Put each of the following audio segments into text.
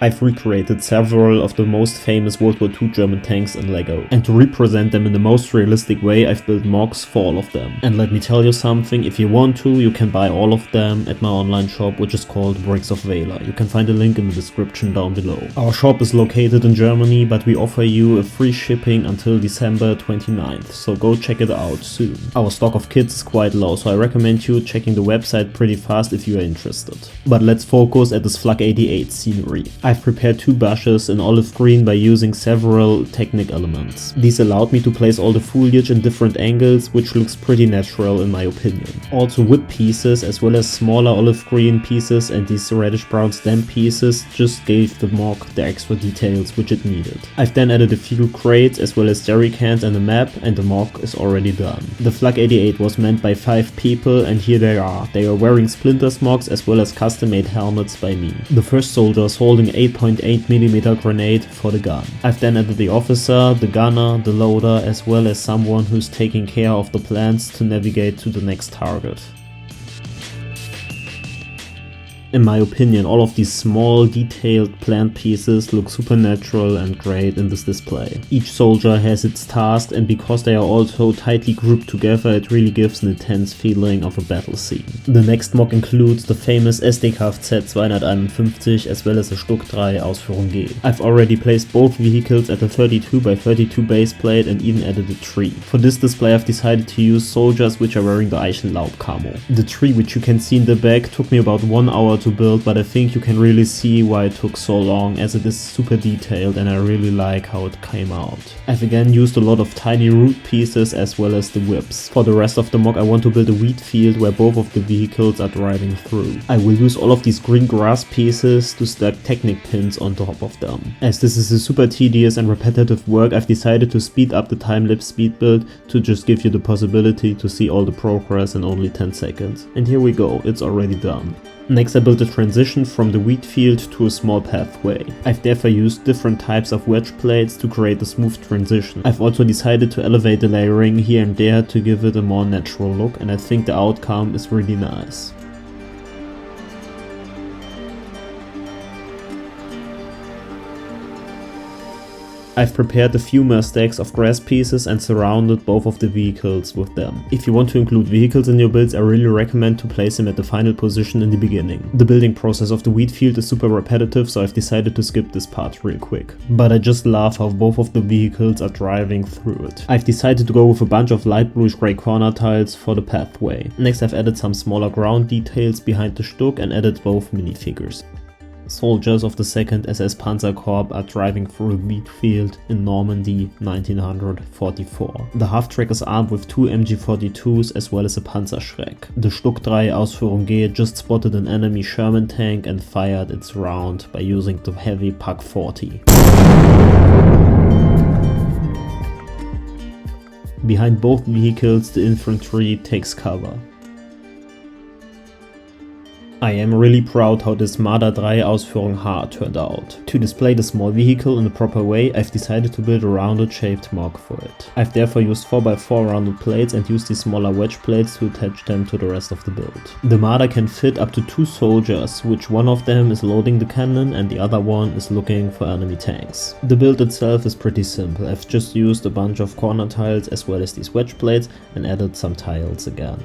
I've recreated several of the most famous World War II German tanks in LEGO, and to represent them in the most realistic way I've built MOCs for all of them. And let me tell you something, if you want to, you can buy all of them at my online shop, which is called Bricks of Valor. You can find a link in the description down below. Our shop is located in Germany, but we offer you a free shipping until December 29th, so go check it out soon. Our stock of kits is quite low, so I recommend you checking the website pretty fast if you are interested. But let's focus at this Flak 88 scenery. I've prepared two bushes in olive green by using several technic elements. These allowed me to place all the foliage in different angles, which looks pretty natural in my opinion. Also wood pieces as well as smaller olive green pieces and these reddish brown stem pieces just gave the MOC the extra details which it needed. I've then added a few crates as well as jerry cans and a map, and the MOC is already done. The Flak 88 was manned by 5 people, and here they are. They are wearing splinters MOCs as well as custom made helmets by me. The first soldier is holding 8.8mm grenade for the gun. I've then added the officer, the gunner, the loader, as well as someone who's taking care of the plants to navigate to the next target. In my opinion, all of these small, detailed plant pieces look super natural and great in this display. Each soldier has its task, and because they are all so tightly grouped together, it really gives an intense feeling of a battle scene. The next MOC includes the famous Sd.Kfz 251 as well as a Stug III Ausf. I've already placed both vehicles at the 32x32 base plate and even added a tree. For this display I've decided to use soldiers which are wearing the Eichenlaub camo. The tree, which you can see in the back, took me about 1 hour to build, but I think you can really see why it took so long, as it is super detailed and I really like how it came out. I've again used a lot of tiny root pieces as well as the whips. For the rest of the MOC I want to build a wheat field where both of the vehicles are driving through. I will use all of these green grass pieces to stack technic pins on top of them. As this is a super tedious and repetitive work, I've decided to speed up the time-lapse speed build to just give you the possibility to see all the progress in only 10 seconds. And here we go, it's already done. Next I built a transition from the wheat field to a small pathway. I've therefore used different types of wedge plates to create a smooth transition. I've also decided to elevate the layering here and there to give it a more natural look, and I think the outcome is really nice. I've prepared a few more stacks of grass pieces and surrounded both of the vehicles with them. If you want to include vehicles in your builds, I really recommend to place them at the final position in the beginning. The building process of the wheat field is super repetitive, so I've decided to skip this part real quick. But I just love how both of the vehicles are driving through it. I've decided to go with a bunch of light bluish grey corner tiles for the pathway. Next I've added some smaller ground details behind the Stug and added both minifigures. Soldiers of the 2nd SS Panzer Corps are driving through a wheat field in Normandy 1944. The half-track is armed with 2 MG42s as well as a Panzerschreck. The Stug III Ausf just spotted an enemy Sherman tank and fired its round by using the heavy PaK 40. Behind both vehicles the infantry takes cover. I am really proud how this Marder III Ausf turned out. To display the small vehicle in the proper way, I've decided to build a rounded shaped MOC for it. I've therefore used 4x4 rounded plates and used these smaller wedge plates to attach them to the rest of the build. The Marder can fit up to 2 soldiers, which one of them is loading the cannon and the other one is looking for enemy tanks. The build itself is pretty simple. I've just used a bunch of corner tiles as well as these wedge plates and added some tiles again.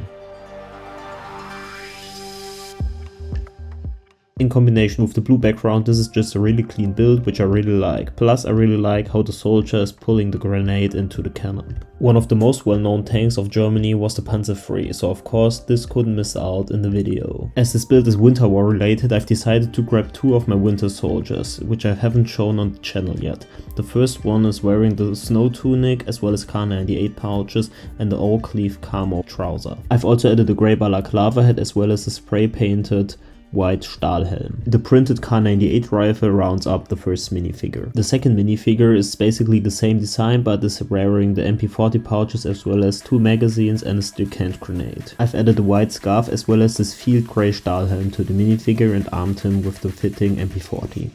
In combination with the blue background, this is just a really clean build which I really like. Plus I really like how the soldier is pulling the grenade into the cannon. One of the most well-known tanks of Germany was the Panzer III, so of course this couldn't miss out in the video. As this build is Winter War related, I've decided to grab 2 of my winter soldiers, which I haven't shown on the channel yet. The first one is wearing the snow tunic as well as K98 pouches and the oak leaf camo trouser. I've also added a grey balaclava hat as well as a spray painted white Stahlhelm. The printed K98 rifle rounds up the first minifigure. The second minifigure is basically the same design but is wearing the MP40 pouches as well as 2 magazines and a stick hand grenade. I've added a white scarf as well as this field grey Stahlhelm to the minifigure and armed him with the fitting MP40.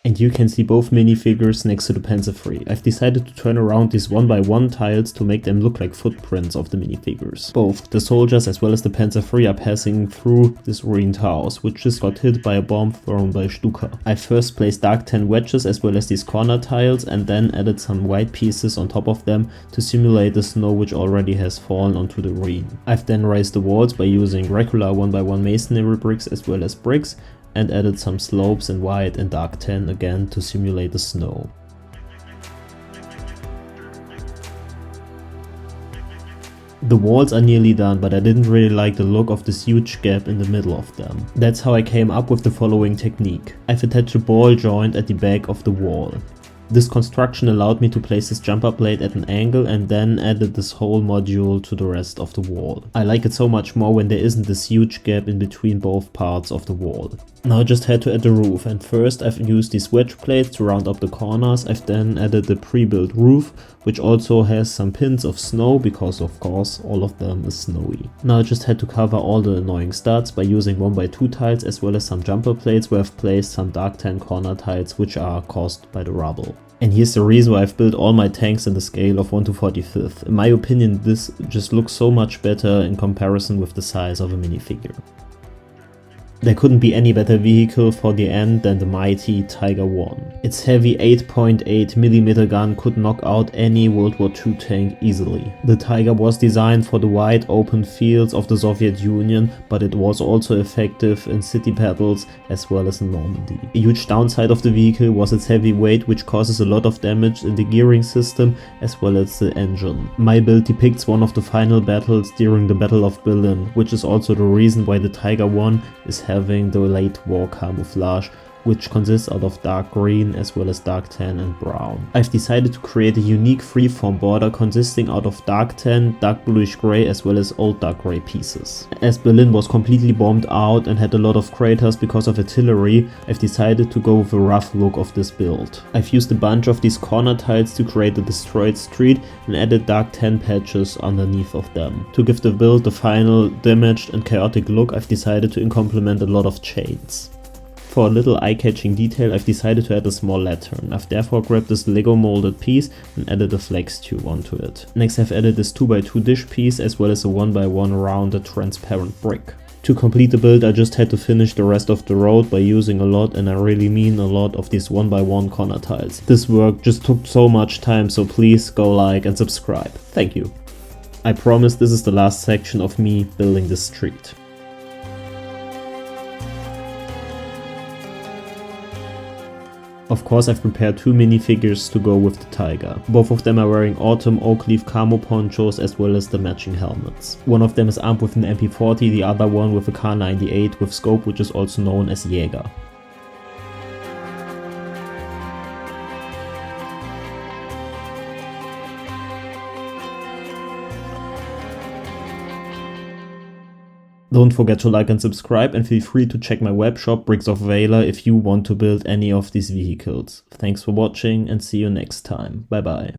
And you can see both minifigures next to the Panzer III. I've decided to turn around these 1x1 tiles to make them look like footprints of the minifigures. Both the soldiers as well as the Panzer III are passing through this ruined house, which just got hit by a bomb thrown by Stuka. I first placed dark tan wedges as well as these corner tiles and then added some white pieces on top of them to simulate the snow which already has fallen onto the ruin. I've then raised the walls by using regular 1x1 masonry bricks as well as bricks, and added some slopes in white and dark tan again to simulate the snow. The walls are nearly done, but I didn't really like the look of this huge gap in the middle of them. That's how I came up with the following technique. I've attached a ball joint at the back of the wall. This construction allowed me to place this jumper plate at an angle and then added this whole module to the rest of the wall. I like it so much more when there isn't this huge gap in between both parts of the wall. Now I just had to add the roof, and first I've used these wedge plates to round up the corners. I've then added the pre-built roof, which also has some pins of snow because of course all of them is snowy. Now I just had to cover all the annoying studs by using 1x2 tiles as well as some jumper plates where I've placed some dark tan corner tiles which are caused by the rubble. And here's the reason why I've built all my tanks in the scale of 1/45. In my opinion, this just looks so much better in comparison with the size of a minifigure. There couldn't be any better vehicle for the end than the mighty Tiger I. Its heavy 8.8mm gun could knock out any World War II tank easily. The Tiger was designed for the wide open fields of the Soviet Union, but it was also effective in city battles as well as in Normandy. A huge downside of the vehicle was its heavy weight, which causes a lot of damage in the gearing system as well as the engine. My build depicts one of the final battles during the Battle of Berlin, which is also the reason why the Tiger I is having the late war camouflage, which consists out of dark green as well as dark tan and brown. I've decided to create a unique freeform border consisting out of dark tan, dark bluish grey as well as old dark grey pieces. As Berlin was completely bombed out and had a lot of craters because of artillery, I've decided to go with a rough look of this build. I've used a bunch of these corner tiles to create a destroyed street and added dark tan patches underneath of them. To give the build the final damaged and chaotic look, I've decided to implement a lot of chains. For a little eye-catching detail, I've decided to add a small lantern. I've therefore grabbed this Lego molded piece and added a flex tube onto it. Next I've added this 2x2 dish piece as well as a 1x1 rounded transparent brick. To complete the build I just had to finish the rest of the road by using a lot, and I really mean a lot, of these 1x1 corner tiles. This work just took so much time, so please go like and subscribe. Thank you. I promise this is the last section of me building this street. Of course I've prepared two minifigures to go with the Tiger. Both of them are wearing autumn oak leaf camo ponchos as well as the matching helmets. One of them is armed with an MP40, the other one with a Kar98 with scope, which is also known as Jäger. Don't forget to like and subscribe, and feel free to check my webshop Bricks of Valor if you want to build any of these vehicles. Thanks for watching and see you next time. Bye bye.